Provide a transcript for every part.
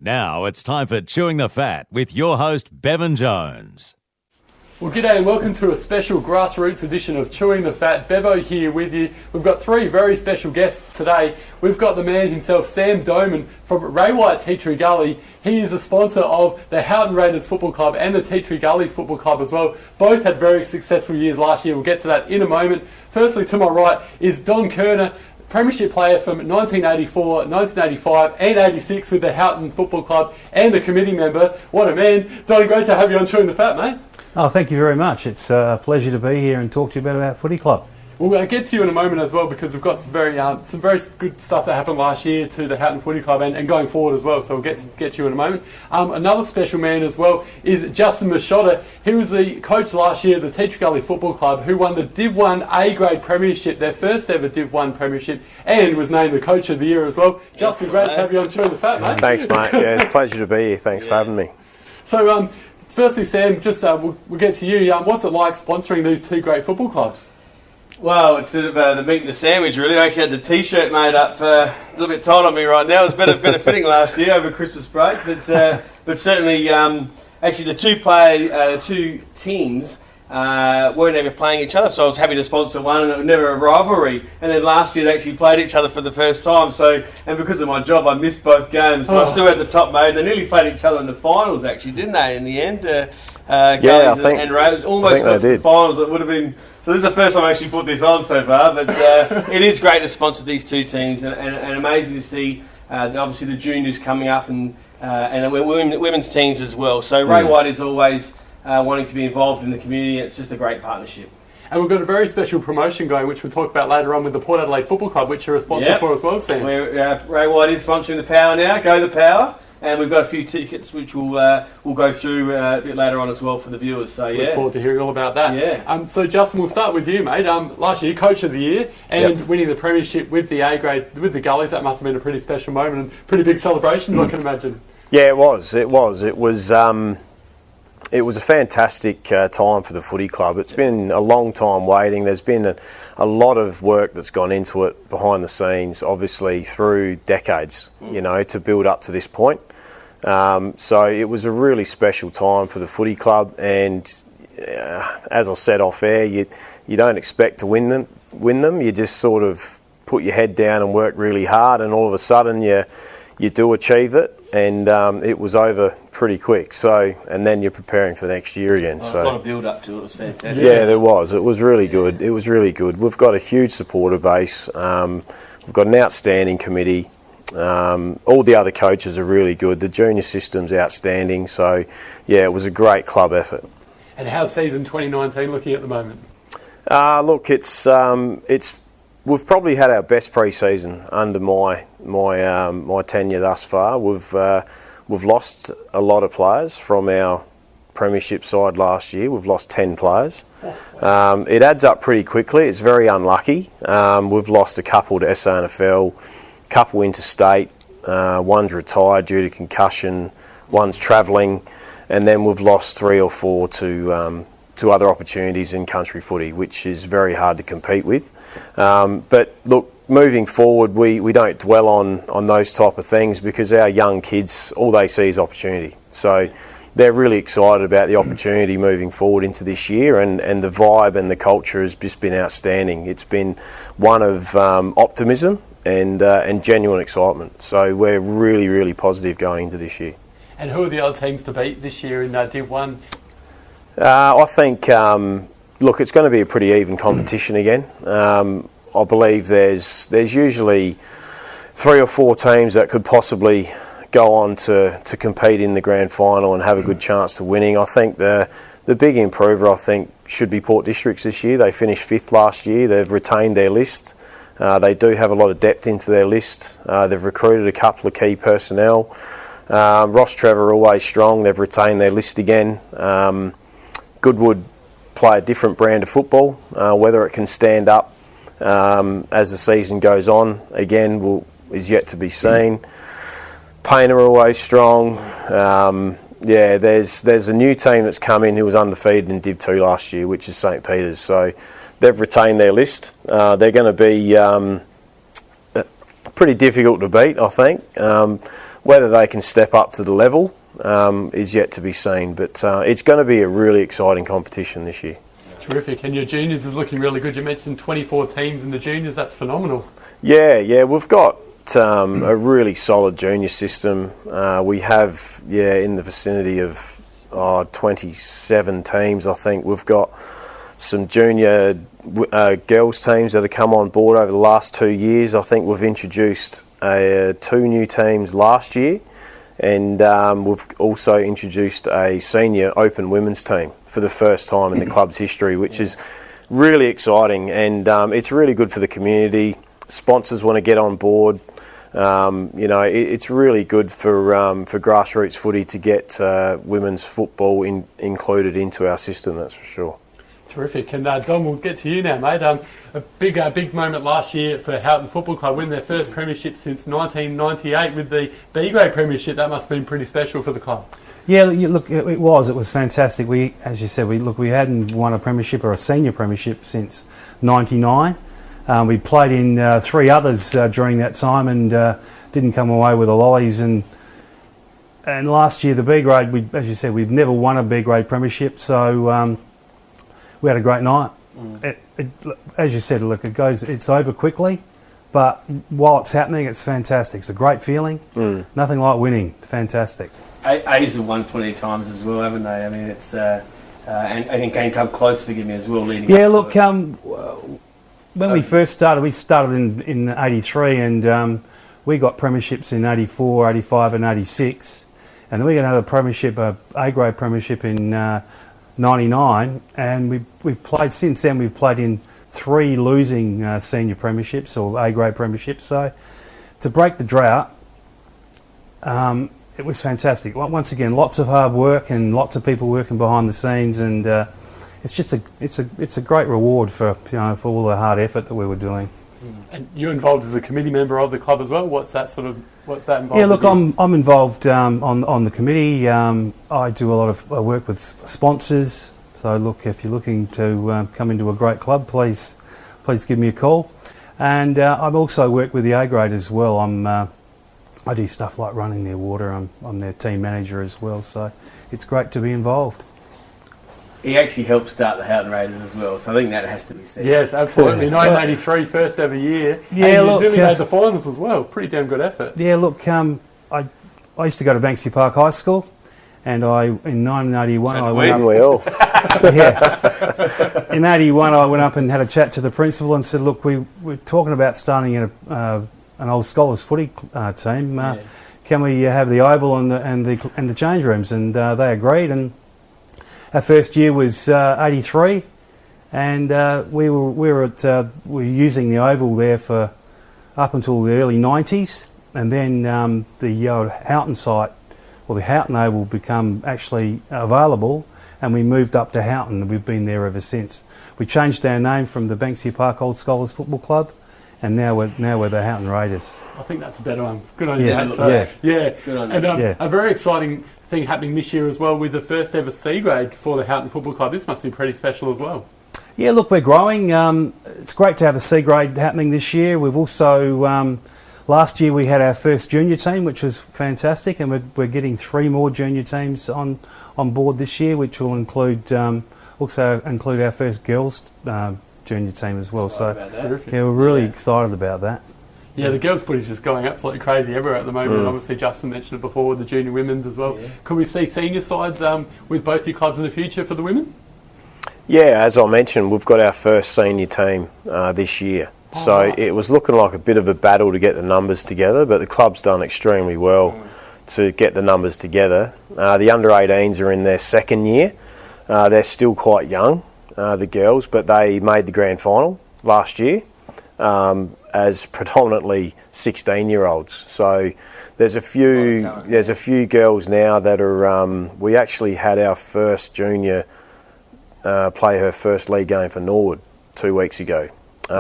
Now it's time for Chewing the Fat with your host, Bevan Jones. Well, g'day and welcome to a special Grassroots edition of Chewing the Fat. Bevo here with you. We've got three very special guests today. We've got the man himself, Sam Doman from Ray White Tea Tree Gully. He is a sponsor of the Houghton Raiders Football Club and the Tea Tree Gully Football Club as well. Both had very successful years last year. We'll get to that in a moment. Firstly, to my right is Don Kerner, Premiership player from 1984, 1985 and 86 with the Houghton Football Club and a committee member. What a man. Don, great to have you on Chewing the Fat, mate. Oh, thank you very much. It's a pleasure to be here and talk to you about our footy club. We'll get to you in a moment as well because we've got some very good stuff that happened last year to the Houghton Footy Club and going forward as well, so we'll get to you in a moment. Another special man as well is Justin Machotta. He was the coach last year of the Tea Tree Gully Football Club who won the Div 1 A-grade premiership, their first ever Div 1 premiership, and was named the Coach of the Year as well. Justin, great to have you on Chewing the Fat, mate. Thanks, mate. Yeah, pleasure to be here. Thanks for having me. So, firstly, Sam, just we'll get to you. What's it like sponsoring these two great football clubs? Well, it's sort of the meat and the sandwich, really. I actually had the T-shirt made up a little bit tight on me right now. It was better fitting last year over Christmas break, but certainly, actually, the two teams weren't ever playing each other, so I was happy to sponsor one, and it was never a rivalry. And then last year, they actually played each other for the first time. So, and because of my job, I missed both games, but I still had the top mate. They nearly played each other in the finals, actually, didn't they? In the end, I think and Raiders almost got to the finals. It would have been. So this is the first time I actually put this on so far, but it is great to sponsor these two teams, and amazing to see obviously the juniors coming up and women's teams as well. So Ray White is always wanting to be involved in the community. It's just a great partnership. And we've got a very special promotion going, which we'll talk about later on with the Port Adelaide Football Club, which you're a sponsor for as well, Sam. Ray White is sponsoring the Power now. Go the Power. And we've got a few tickets which we'll go through a bit later on as well for the viewers. So Look forward to hearing all about that. Yeah. So Justin, we'll start with you, mate. Last year, Coach of the Year and winning the premiership with the A-grade with the Gullies. That must have been a pretty special moment and pretty big celebration, I can imagine. Yeah, it was. It was a fantastic time for the footy club. It's been a long time waiting. There's been a lot of work that's gone into it behind the scenes, obviously through decades, to build up to this point. So it was a really special time for the footy club, and as I said off air, you don't expect to win them. You just sort of put your head down and work really hard, and all of a sudden you do achieve it, and it was over pretty quick. So, and then you're preparing for the next year again. A lot of build up to it. It was fantastic. Yeah, there was. It was really good. It was really good. We've got a huge supporter base. We've got an outstanding committee. All the other coaches are really good. The junior system's outstanding. So, yeah, it was a great club effort. And how's season 2019 looking at the moment? Look, it's we've probably had our best pre-season under my tenure thus far. We've lost a lot of players from our premiership side last year. We've lost 10 players. It adds up pretty quickly. It's very unlucky. We've lost a couple to SANFL, a couple interstate. One's retired due to concussion. One's travelling, and then we've lost 3 or 4 to other opportunities in country footy, which is very hard to compete with. But look, moving forward, we don't dwell on those type of things because our young kids, all they see is opportunity. So they're really excited about the opportunity moving forward into this year, and the vibe and the culture has just been outstanding. It's been one of optimism and genuine excitement. So we're really, really positive going into this year. And who are the other teams to beat this year in Div 1? I think, look, it's going to be a pretty even competition again. I believe there's usually 3 or 4 teams that could possibly go on to compete in the grand final and have a good chance to winning. I think the big improver, should be Port Districts this year. They finished 5th last year. They've retained their list. They do have a lot of depth into their list. They've recruited a couple of key personnel. Ross Trevor always strong. They've retained their list again. Goodwood play a different brand of football. Whether it can stand up as the season goes on, again, is yet to be seen. Paine are always strong. There's a new team that's come in who was undefeated in Div 2 last year, which is St Peter's. So they've retained their list. They're going to be pretty difficult to beat, I think. whether they can step up to the level is yet to be seen. But it's going to be a really exciting competition this year. Terrific. And your juniors is looking really good. You mentioned 24 teams in the juniors. That's phenomenal. Yeah, we've got a really solid junior system. We have, in the vicinity of 27 teams, I think. We've got some junior girls teams that have come on board over the last 2 years. I think we've introduced 2 new teams last year, and we've also introduced a senior open women's team for the first time in the club's history, which is really exciting, and it's really good for the community. Sponsors want to get on board. It's really good for grassroots footy to get women's football included into our system, that's for sure. Terrific. And Dom, we'll get to you now, mate. A big moment last year for Houghton Football Club, winning their first premiership since 1998 with the B-grade premiership. That must have been pretty special for the club. Yeah, look, it was fantastic. We, as you said, we hadn't won a premiership or a senior premiership since '99. We played in 3 others during that time and didn't come away with the lollies. And last year, the B grade, as you said, we've never won a B grade premiership, so we had a great night. As you said, look, it's over quickly, but while it's happening, it's fantastic. It's a great feeling. Nothing like winning. Fantastic. A's have won plenty of times as well, haven't they? I mean, it's and can come close, forgive me, as well. When we first started, we started in '83, and we got premierships in '84, '85, and '86, and then we got another premiership, a grade premiership in '99, and we've played since then. We've played in 3 losing senior premierships or A grade premierships. So to break the drought, it was fantastic. Once again, lots of hard work and lots of people working behind the scenes, and it's just it's a great reward for all the hard effort that we were doing. And you're involved as a committee member of the club as well. What's that involved? Yeah, look, I'm involved on the committee. I do a lot of work with sponsors. So look, if you're looking to come into a great club, please give me a call. And I've also worked with the A grade as well. I do stuff like running their water. I'm their team manager as well. So it's great to be involved. He actually helped start the Houghton Raiders as well, so I think that has to be said. Yes, absolutely. 1983, first ever year. Yeah, and look, you nearly made the finals as well. Pretty damn good effort. Yeah, look, I used to go to Banksy Park High School, and in 1981 I went up. In '81 I went up and had a chat to the principal and said, look, we're talking about starting an old scholars footy team. Can we have the oval and the change rooms? And they agreed. And our first year was '83, and we were using the oval there for up until the early '90s, and then the Houghton site, or the Houghton oval, become actually available, and we moved up to Houghton, and we've been there ever since. We changed our name from the Banksia Park Old Scholars Football Club, and now we're the Houghton Raiders. I think that's a better one. Good on you. Yes. Yeah. Good on you. And a very exciting thing happening this year as well with the first ever C grade for the Houghton Football Club. This must be pretty special as well. Yeah, look, we're growing. It's great to have a C grade happening this year. We've also last year we had our first junior team, which was fantastic, and we're getting 3 more junior teams on board this year, which will include our first girls junior team as well. So yeah, we're really excited about that. Yeah, the girls' footage is just going absolutely crazy everywhere at the moment. Obviously, Justin mentioned it before with the junior women's as well. Yeah. Could we see senior sides with both your clubs in the future for the women? Yeah, as I mentioned, we've got our first senior team this year. It was looking like a bit of a battle to get the numbers together, but the club's done extremely well to get the numbers together. The under-18s are in their 2nd year. They're still quite young, the girls, but they made the grand final last year. As predominantly 16-year-olds. So there's a few girls now that are. We actually had our first junior play her first league game for Norwood 2 weeks ago.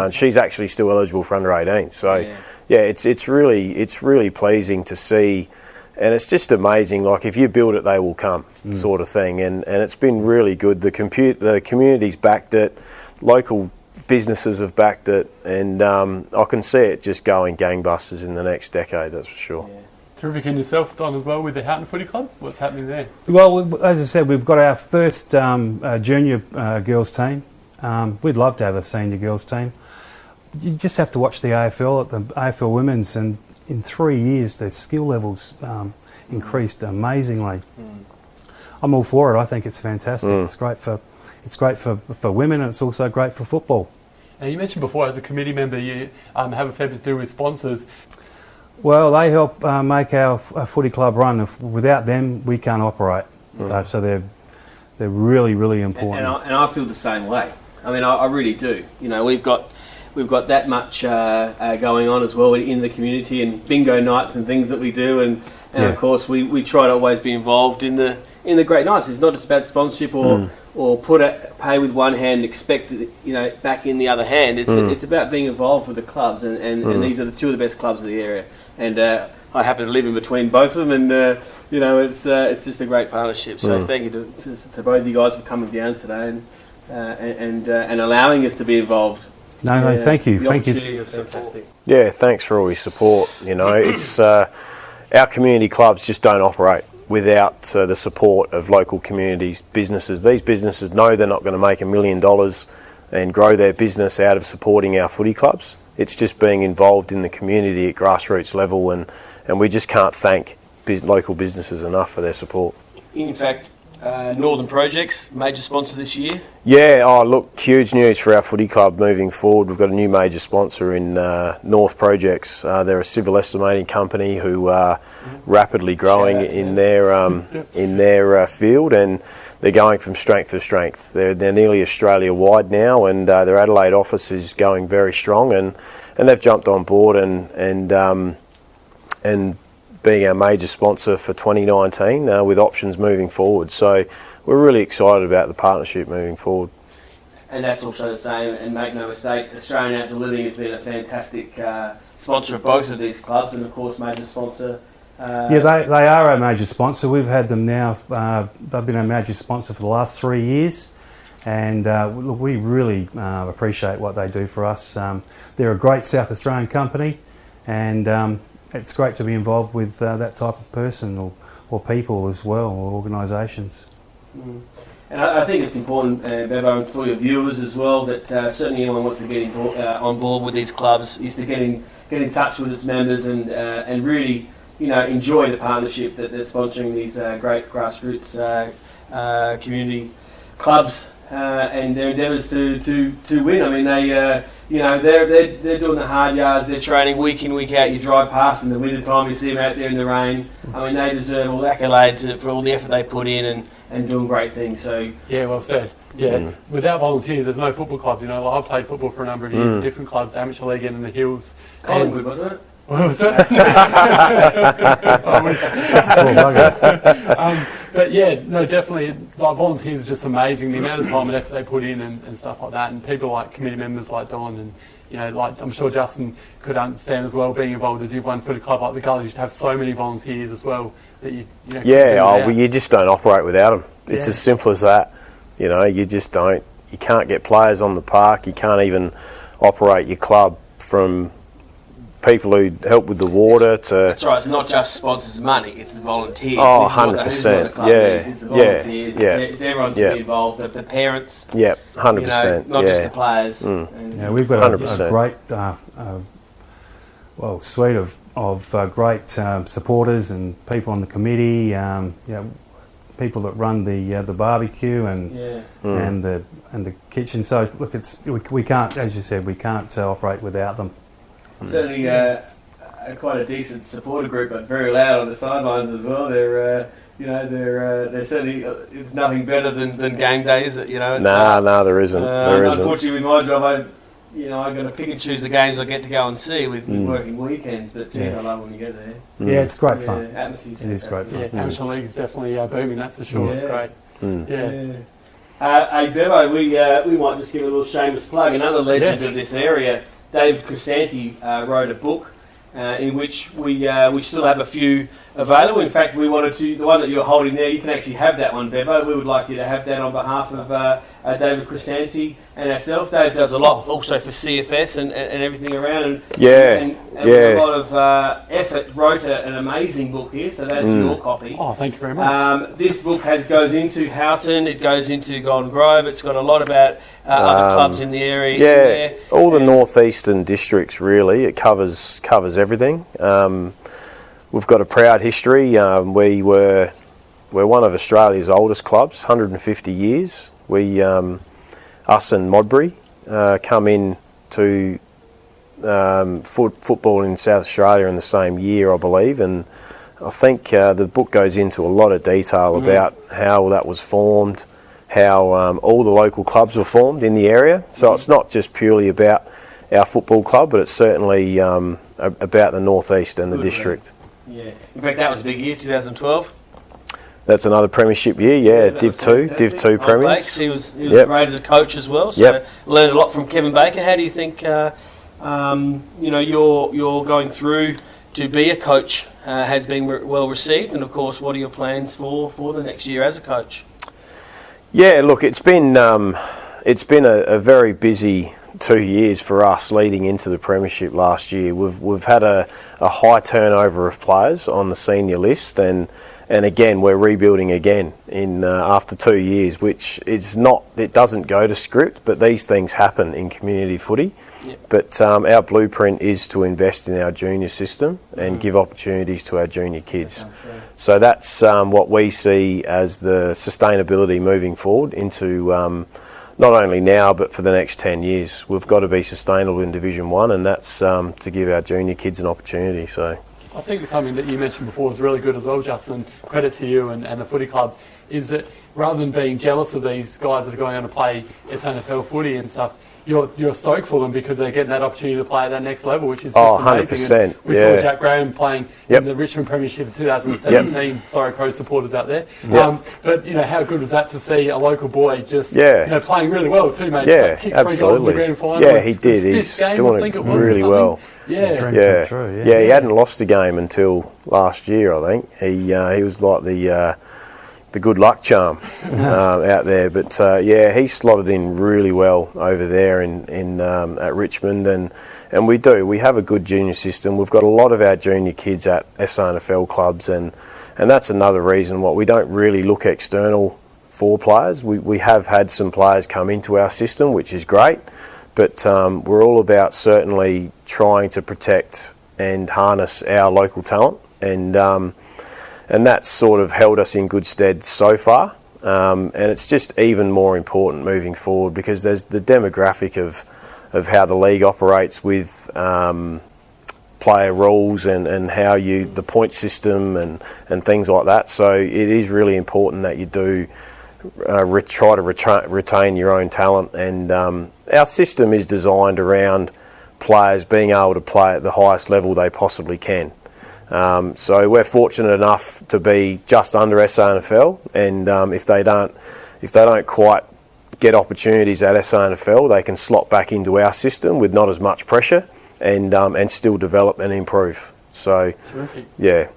She's actually still eligible for under 18. So it's really pleasing to see, and it's just amazing. Like, if you build it, they will come, sort of thing. And it's been really good. The community's backed it. Local businesses have backed it, and I can see it just going gangbusters in the next decade, that's for sure. Yeah. Terrific. And yourself, Don, as well, with the Houghton Footy Club? What's happening there? Well, as I said, we've got our first junior girls team. We'd love to have a senior girls team. You just have to watch the AFL at the AFL Women's, and in 3 years their skill levels increased amazingly. I'm all for it. I think it's fantastic. It's great for women, and it's also great for football. Now, you mentioned before, as a committee member, you have a fair bit to do with sponsors. Well, they help make our footy club run. Without them, we can't operate. So they're really, really important. And I feel the same way. I mean, I really do. You know, we've got that much going on as well in the community, and bingo nights and things that we do, and of course we try to always be involved in the great nights. It's not just about sponsorship or pay with one hand and expect back in the other hand. It's about being involved with the clubs, and these are the two of the best clubs of the area. And I happen to live in between both of them, and it's just a great partnership. So thank you to both of you guys for coming down today and allowing us to be involved. No, thank you. Thank you. Fantastic. Yeah, thanks for all your support. You know, it's our community clubs just don't operate without the support of local communities, businesses. These businesses know they're not going to make $1 million and grow their business out of supporting our footy clubs. It's just being involved in the community at grassroots level, and we just can't thank local businesses enough for their support. In fact, Northern Projects, major sponsor this year. Yeah, look, huge news for our footy club moving forward. We've got a new major sponsor in North Projects. They're a civil estimating company who are rapidly growing in their field, and they're going from strength to strength. They're nearly Australia wide now, and their Adelaide office is going very strong, and they've jumped on board and being our major sponsor for 2019 with options moving forward. So we're really excited about the partnership moving forward. And that's also the same, and make no mistake, Australian Outdoor Living has been a fantastic sponsor of both of these clubs, and of course major sponsor. They are our major sponsor. We've had them now, they've been our major sponsor for the last 3 years, and we really appreciate what they do for us. They're a great South Australian company, and it's great to be involved with that type of person or people as well, or organisations. And I think it's important, Bevo, for your viewers as well, that certainly anyone wants to get on board with these clubs is to get in touch with its members and really enjoy the partnership that they're sponsoring these great grassroots community clubs and their endeavours to win. I mean, they're doing the hard yards. They're training week in, week out. You drive past in the winter time, you see them out there in the rain. I mean, they deserve all the accolades for all the effort they put in and doing great things. So yeah, well said. Yeah, without volunteers, there's no football clubs. Like I've played football for a number of years in different clubs, amateur league and in the hills. Collingwood, wasn't it? What was that? But yeah, no, definitely, like volunteers are just amazing. The amount of time and effort they put in and stuff like that, and people like committee members like Don and like I'm sure Justin could understand as well, being involved with a Div 1 footy club like the Gully, you should have so many volunteers as well that you just don't operate without them. It's as simple as that. You just don't. You can't get players on the park. You can't even operate your club from people who help with the water to... That's right, it's not just sponsors' money, it's the volunteers. Oh, 100%, It's the volunteers, it's everyone to be involved, the parents. Yeah, 100%. Not just the players. We've got a great suite of great supporters and people on the committee, people that run the barbecue and the kitchen. So look, we can't, as you said, we can't operate without them. Certainly quite a decent supporter group, but very loud on the sidelines as well. They're certainly it's nothing better than game day, is it? No, there isn't. Unfortunately, with my job, I got to pick and choose the games I get to go and see with working weekends. But geez, I love when you get there. Yeah, it's great fun. Atmosphere's it is great fun. Yeah, amateur league is definitely booming. That's for sure. It's great. Hey Bevo, we might just give a little shameless plug. Another legend of this area, David Crisanti, wrote a book in which we still have a few available. In fact, we wanted to, the one that you're holding there, you can actually have that one, Bevo. We would like you to have that on behalf of David Crisanti and ourselves. Dave does a lot also for CFS and everything around. And with a lot of effort, wrote an amazing book here, so that's your copy. Oh, thank you very much. This book goes into Houghton, it goes into Golden Grove, it's got a lot about other clubs in the area. Yeah, all the northeastern districts really. It covers everything. We've got a proud history. We're one of Australia's oldest clubs, 150 years. Us and Modbury come in to football in South Australia in the same year, I believe, and I think the book goes into a lot of detail about how that was formed, how all the local clubs were formed in the area. So it's not just purely about our football club, but it's certainly about the northeast and the district. Yeah, in fact, that was a big year, 2012. That's another premiership year, Div 2 premiers. He was great as a coach as well, so learned a lot from Kevin Baker. How do you think, you're going through to be a coach has been well received, and of course, what are your plans for the next year as a coach? Yeah, look, it's been a very busy 2 years for us leading into the premiership last year. We've had a high turnover of players on the senior list, and again we're rebuilding again in after 2 years, which is not, it doesn't go to script, but these things happen in community footy. Yep. But our blueprint is to invest in our junior system and give opportunities to our junior kids. So that's what we see as the sustainability moving forward into not only now but for the next 10 years. We've got to be sustainable in Division 1, and that's to give our junior kids an opportunity. So I think something that you mentioned before is really good as well, Justin. Credit to you and the footy club, is that rather than being jealous of these guys that are going on to play SNFL footy and stuff, you're stoked for them because they're getting that opportunity to play at that next level, which is just amazing. 100%. And we saw Jack Graham playing in the Richmond Premiership in 2017. Sorry, Crow supporters out there. But how good was that to see a local boy just playing really well too, mate? Yeah, kicked absolutely. 3 goals in the grand final. Yeah, he did. He's doing it really well. Yeah. True, he hadn't lost a game until last year, I think. He was like the good luck charm out there, but he slotted in really well over there in at Richmond, and we have a good junior system. We've got a lot of our junior kids at SNFL clubs, and that's another reason why we don't really look external for players. We have had some players come into our system, which is great, but we're all about certainly trying to protect and harness our local talent, and that's sort of held us in good stead so far. And it's just even more important moving forward because there's the demographic of how the league operates with player rules and how the point system and things like that. So it is really important that you do try to retain your own talent. And our system is designed around players being able to play at the highest level they possibly can. So we're fortunate enough to be just under SNFL, and if they don't quite get opportunities at SNFL, they can slot back into our system with not as much pressure and still develop and improve. So terrific. Yeah.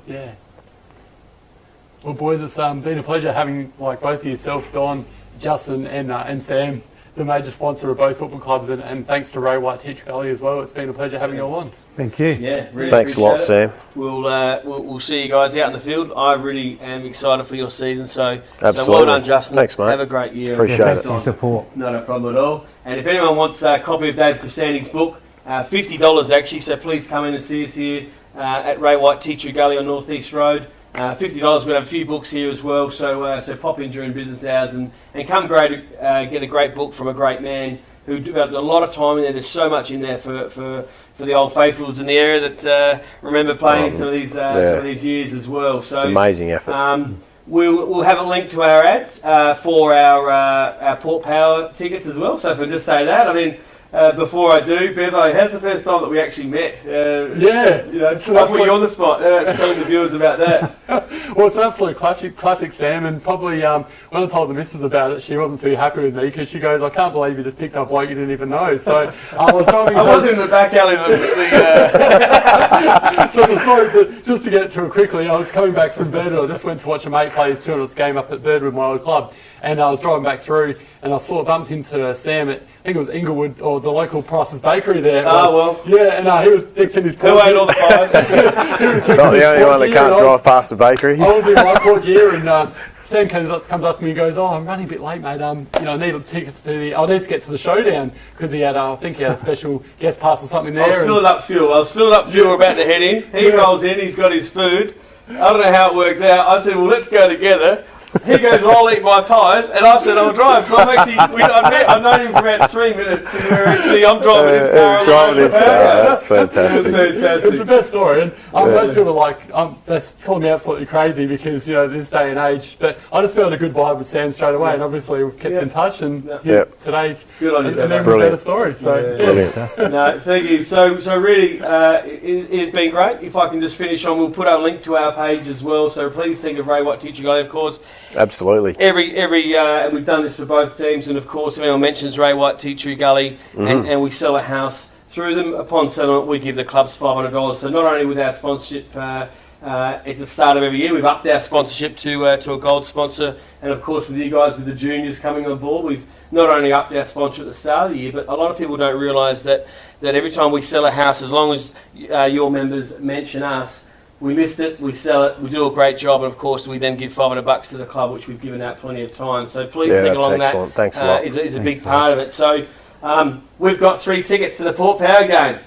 Well, boys, it's been a pleasure having both of yourself, Don, Justin, and Sam, the major sponsor of both football clubs, and thanks to Ray White Teacher Gully as well. It's been a pleasure having you all on. Thank you. Yeah, really thanks a lot, Sam. We'll see you guys out in the field. I really am excited for your season. So absolutely. So well done, Justin. Thanks, mate. Have a great year. Appreciate it. Thanks for your support. Not a problem at all. And if anyone wants a copy of Dave Crisanti's book, $50 actually. So please come in and see us here at Ray White Teacher Gully on North East Road. $50. We have a few books here as well. So pop in during business hours and come get a great book from a great man who developed a lot of time in there. There's so much in there for the old faithfuls in the area that remember playing some of these years as well. So amazing effort. We'll have a link to our ads for our Port Power tickets as well. So if I just say that, I mean, before I do, Bevo, how's the first time that we actually met? Yeah. You know, I'll put you on the spot, telling the viewers about that. Well, it's an absolute classic Sam, and probably when I told the missus about it, she wasn't too happy with me because she goes, I can't believe you just picked up bloke you didn't even know. So I was driving. I was in the back alley. So the story, just to get through it quickly, I was coming back from Birdwood. I just went to watch a mate play his 200th game up at Birdwood, my old club, and I was driving back through, and I bumped into Sam at, I think it was Inglewood, or the local Price's Bakery there. Oh, well. Yeah, and he was fixing his Who ate all the pies? Not the only one that can't drive past the bakery. I was in my court gear, and Sam comes up to me and goes, I'm running a bit late, mate. I need tickets to I need to get to the showdown, because he had, I think he had a special guest pass or something there. I was filling up fuel. We're about to head in. He rolls in, he's got his food. I don't know how it worked out. I said, well, let's go together. He goes, well, I'll eat my pies, and I said, I'll drive. So I've known him for about 3 minutes, and I'm driving his car. That's fantastic. It's the best story, and most people are they're calling me absolutely crazy because, this day and age, but I just felt a good vibe with Sam straight away, and obviously we kept in touch, and today's good on you, an even better story. So, Fantastic. No, thank you. So really, it's been great. If I can just finish on, we'll put our link to our page as well, so please think of Ray White Teacher Guy, of course. Absolutely. And we've done this for both teams, and of course, if anyone mentions Ray White Teachery Gully, and we sell a house through them, upon settlement, we give the clubs $500. So not only with our sponsorship at the start of every year, we've upped our sponsorship to a gold sponsor, and of course, with you guys, with the juniors coming on board, we've not only upped our sponsorship at the start of the year, but a lot of people don't realise that every time we sell a house, as long as your members mention us, we list it, we sell it, we do a great job, and of course we then give $500 to the club, which we've given out plenty of time. So please think along excellent. that. Thanks a lot. Is a big part of it. So we've got 3 tickets to the Port Power game,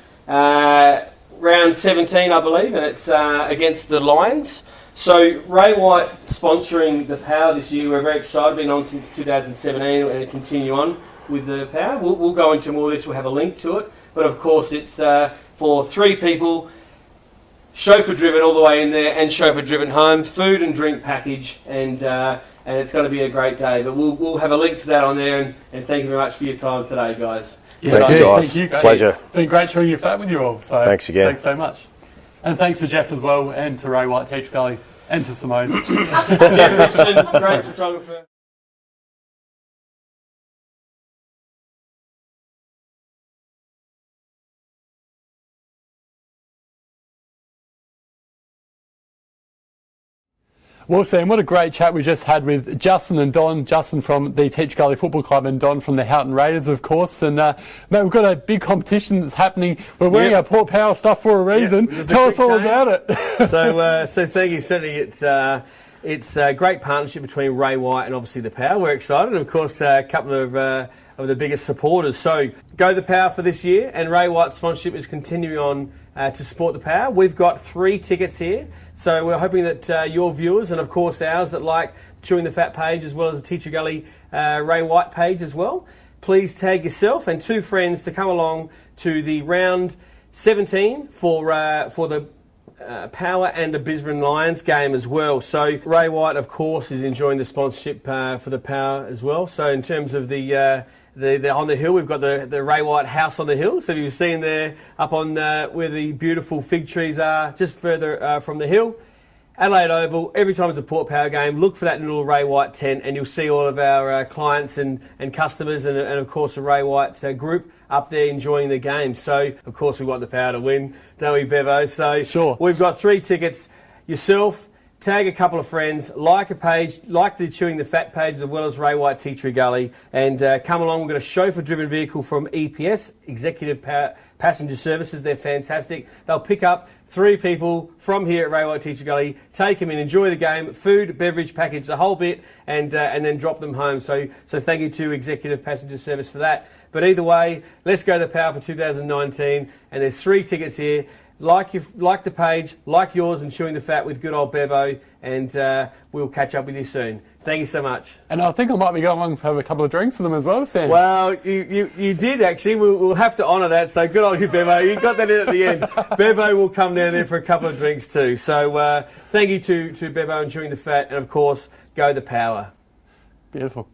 round 17, I believe, and it's against the Lions. So Ray White sponsoring the Power this year. We're very excited. Been on since 2017, and continue on with the Power. We'll go into more of this. We'll have a link to it, but of course it's for 3 people. Chauffeur driven all the way in there, and chauffeur driven home, food and drink package, and it's going to be a great day. But we'll have a link to that on there, and thank you very much for your time today, guys. Thanks, guys. Thank you, guys. Pleasure. It's been great showing your fat with you all. So thanks again. Thanks so much. And thanks to Jeff as well, and to Ray White Teacher Gully, and to Simone. Jeff Richardson, great photographer. Well, Sam, what a great chat we just had with Justin and Don. Justin from the Teacher Gully Football Club, and Don from the Houghton Raiders, of course. And, mate, we've got a big competition that's happening. We're wearing our Port Power stuff for a reason. Tell us all about it. So thank you. Certainly it's a great partnership between Ray White and obviously the Power. We're excited. And, of course, a couple of the biggest supporters. So go the Power for this year, and Ray White's sponsorship is continuing on to support the Power. We've got 3 tickets here. So we're hoping that your viewers, and of course ours that like Chewing the Fat page, as well as the Teacher Gully Ray White page as well, please tag yourself and 2 friends to come along to the round 17 for the Power and the Brisbane Lions game as well. So Ray White, of course, is enjoying the sponsorship for the Power as well. So in terms of the on the hill, we've got the Ray White house on the hill. So you've seen there up on where the beautiful fig trees are, just further from the hill. Adelaide Oval, every time it's a Port Power game, look for that little Ray White tent, and you'll see all of our clients and customers and of course the Ray White group up there enjoying the game. So of course we want the Power to win, don't we, Bevo? So sure. We've got 3 tickets. Yourself, tag a couple of friends, like a page, like the Chewing the Fat page, as well as Ray White Teachery Gully, and come along. We've got a chauffeur-driven vehicle from EPS, Executive Passenger Services. They're fantastic. They'll pick up 3 people from here at Ray White Teachery Gully, take them in, enjoy the game, food, beverage package, the whole bit, and then drop them home. So thank you to Executive Passenger Service for that. But either way, let's go to the Power for 2019, and there's 3 tickets here. Like the page, like yours, and Chewing the Fat with good old Bevo, and we'll catch up with you soon. Thank you so much. And I think I might be going along to have a couple of drinks with them as well, Sam. Well, you did actually. We'll have to honour that. So good on you, Bevo. You got that in at the end. Bevo will come down there for a couple of drinks too. So thank you to Bevo and Chewing the Fat, and of course, go the Power. Beautiful.